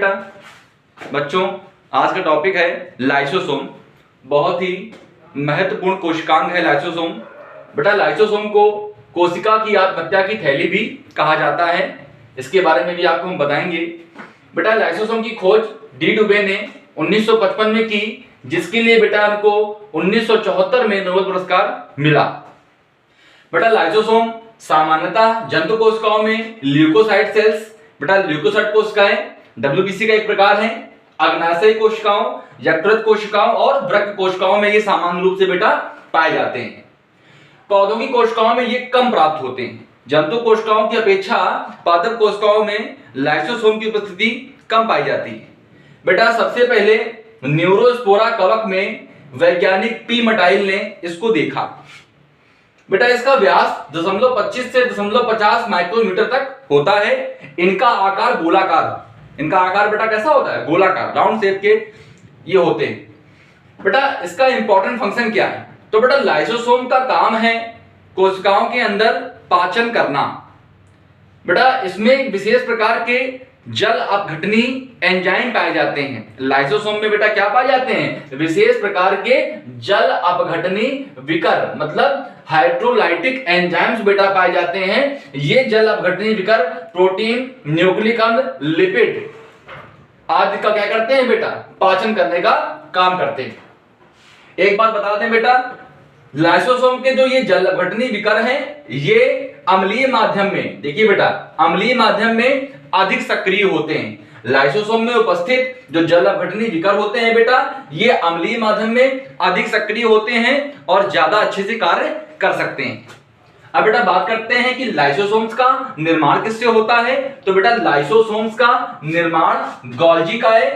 बेटा बच्चों, आज का टॉपिक है लाइसोसोम। बहुत ही महत्वपूर्ण कोशिकांग है लाइसोसोम। बेटा लाइसोसोम को कोशिका की आत्महत्या की थैली भी कहा जाता है, इसके बारे में भी आपको हम बताएंगे। बेटा लाइसोसोम की खोज डी डुबे ने 1955 में की, जिसके लिए बेटा उनको 1974 में नोबेल पुरस्कार मिला। बेटा लाइसोसोम सामान्यतः जंतु कोशिकाओं में ल्यूकोसाइट सेल्स, बेटा ल्यूकोसाइट कोशिकाएं डब्ल्यूबीसी का एक प्रकार है। अग्नाशयी कोशिकाओं, यकृत कोशिकाओं और वृक्क कोशिकाओं में ये सामान्य रूप से बेटा पाए जाते हैं। पौधों की कोशिकाओं में ये कम प्राप्त होते हैं। जंतु कोशिकाओं की अपेक्षा पादप कोशिकाओं में लाइसोसोम की उपस्थिति कम पाई जाती है। बेटा सबसे पहले न्यूरोस्पोरा कवक में वैज्ञानिक पी मटाइल ने इसको देखा। बेटा इसका व्यास 0.25 से 0.50 माइक्रोमीटर तक होता है। इनका आकार गोलाकार, इनका आकार बेटा कैसा होता है? गोलाकार, राउंड शेप के ये होते हैं। बेटा इसका इंपॉर्टेंट फंक्शन क्या है? तो बेटा लाइसोसोम का काम है कोशिकाओं के अंदर पाचन करना। बेटा इसमें विशेष प्रकार के जल अपघटनी एंजाइम पाए जाते हैं। लाइसोसोम में बेटा क्या पाए जाते हैं? विशेष प्रकार के जल अपघटनी विकर, मतलब हाइड्रोलाइटिक एंजाइम्स बेटा पाए जाते हैं। ये जल अपघटनी विकर प्रोटीन, न्यूक्लिक अम्ल, लिपिड आदि का क्या करते हैं बेटा? पाचन करने का काम करते हैं। एक बात बता दें बेटा, लाइसोसोम के जो ये जल अपघटनी विकर हैं, ये अम्लीय माध्यम में, देखिए बेटा अम्लीय माध्यम में अधिक सक्रिय होते हैं। लाइसोसोम में उपस्थित जो जल अपघटनी विकर होते हैं बेटा, ये अम्लीय माध्यम में अधिक सक्रिय होते हैं और ज्यादा अच्छे से कार्य कर सकते हैं। अब बेटा बात करते हैं कि लाइसोसोम्स का निर्माण किससे होता है। तो बेटा लाइसोसोम्स का निर्माण गोल्जीकाय,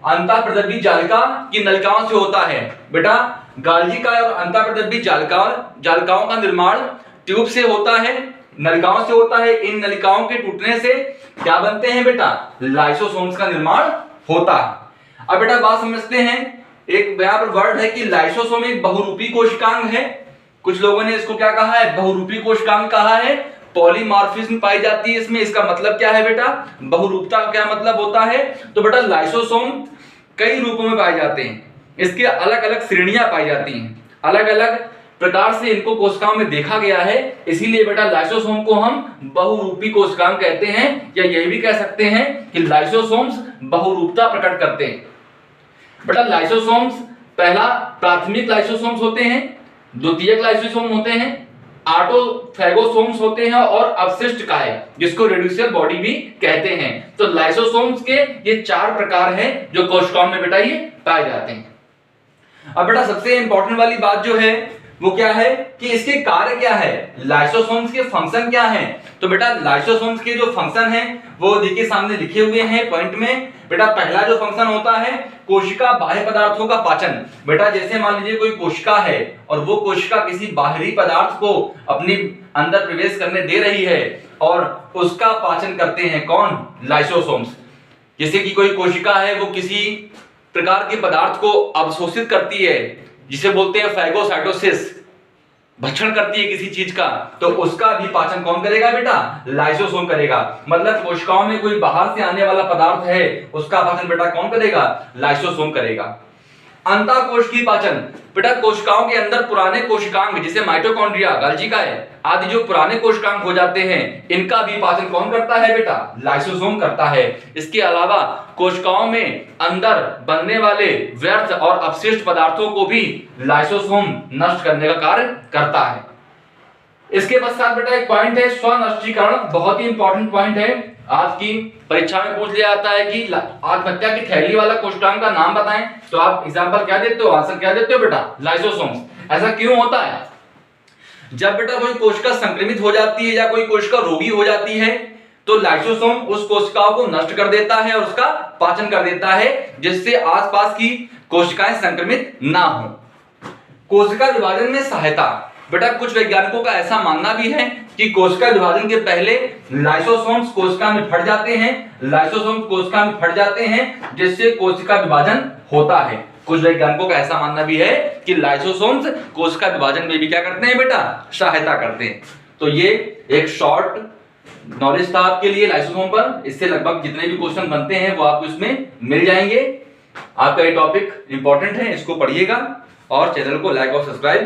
अंतःप्रद्रवी जालिका की नलिकाओं से होता है। बेटा गोल्जीकाय और अंतःप्रद्रवी जालिकाओं का निर्माण ट्यूब से होता है, नलिकाओं से होता है। इन नलिकाओं के टूटने से क्या बनते हैं बेटा? लाइसोसोम्स का निर्माण होता है। अब बेटा बात समझते हैं, एक यहां पर वर्ड है कि लाइसोसोम एक बहुरूपी कोशिकांग है। कुछ लोगों ने इसको क्या कहा है? बहुरूपी कोशिकांग कहा है। पॉलीमॉर्फिज्म पाई जाती है इसमें। इसका मतलब क्या है बेटा? बहुरूपता का क्या मतलब होता है? तो बेटा लाइसोसोम कई रूपों में पाए जाते हैं। इसके अलग अलग श्रेणियां पाई जाती हैं, अलग अलग प्रकार से इनको कोशिकाओं में देखा गया है। इसीलिए बेटा लाइसोसोम को हम बहुरूपी कोशिकांग कहते हैं, या यह भी कह सकते हैं कि लाइसोसोम्स बहुरूपता प्रकट करते हैं। बेटा लाइसोसोम्स पहला प्राथमिक लाइसोसोम्स होते हैं, द्वितीयक लाइसोसोम होते हैं, ऑटोफैगोसोम्स होते हैं और अवशिष्ट काय, जिसको रेड्यूसियल बॉडी भी कहते हैं। तो लाइसोसोम्स के ये 4 प्रकार हैं जो कोशिकाओं में बेटा ये पाए जाते हैं। अब बेटा सबसे इंपॉर्टेंट वाली बात जो है वो क्या है कि इसके कार्य क्या है, लाइसोसोम्स के फंक्शन क्या है। तो बेटा लाइसोसोम्स के जो फंक्शन है वो देखिए सामने लिखे हुए हैं पॉइंट में। बेटा पहला जो फंक्शन होता है कोशिका बाह्य पदार्थों का पाचन। बेटा जैसे मान लीजिए कोई कोशिका है और वो कोशिका किसी बाहरी पदार्थ को अपने अंदर प्रवेश करने दे रही है और उसका पाचन करते हैं कौन? लाइसोसोम्स। जैसे कि कोई कोशिका है वो किसी प्रकार के पदार्थ को अवशोषित करती है, जिसे बोलते हैं फैगोसाइटोसिस, भक्षण करती है किसी चीज का, तो उसका भी पाचन कौन करेगा बेटा? लाइसोसोम करेगा। मतलब कोशिकाओं में कोई बाहर से आने वाला पदार्थ है, उसका पाचन बेटा कौन करेगा? लाइसोसोम करेगा। अंतःकोशिकीय पाचन, बेटा कोशिकाओं के अंदर पुराने कोशिकांग जैसे माइटोकॉन्ड्रिया, गोल्जीकाय आदि जो पुराने कोशिकांग हो जाते हैं, इनका भी पाचन कौन करता है बेटा? लाइसोसोम करता है। इसके अलावा कोशिकाओं में अंदर बनने वाले व्यर्थ और अपशिष्ट पदार्थों को भी लाइसोसोम नष्ट करने का कार्य करता है। इसके पश्चात बेटा एक पॉइंट है स्वनष्टीकरण, बहुत ही इंपॉर्टेंट पॉइंट है। आज की परीक्षा में पूछ लिया जाता है कि आत्महत्या की थैली वाला कोशिकांग का नाम बताएं, तो आप एग्जांपल क्या देते हो, आंसर क्या देते हो बेटा? लाइसोसोम्स। ऐसा क्यों होता है? जब बेटा कोई कोशिका संक्रमित हो जाती है या कोई कोशिका रोगी हो जाती है, तो लाइसोसोम उस कोशिकाओं को नष्ट कर देता है और उसका पाचन कर देता है, जिससे आसपास की कोशिकाएं संक्रमित ना हो। कोशिका विभाजन में सहायता, बेटा कुछ वैज्ञानिकों का ऐसा मानना भी है कि कोशिका विभाजन के पहले लाइसोसोम्स कोशिका में फट जाते हैं, लाइसोसोम्स कोशिका में फट जाते हैं, जिससे कोशिका विभाजन होता है। कुछ वैज्ञानिकों का ऐसा मानना भी है कि लाइसोसोम्स कोशिका विभाजन में भी क्या करते हैं बेटा? सहायता करते हैं। तो ये एक शॉर्ट नॉलेज था आपके लिए लाइसोसोम पर। इससे लगभग जितने भी क्वेश्चन बनते हैं वो आपको इसमें मिल जाएंगे। आपका ये टॉपिक इंपॉर्टेंट है, इसको पढ़िएगा और चैनल को लाइक और सब्सक्राइब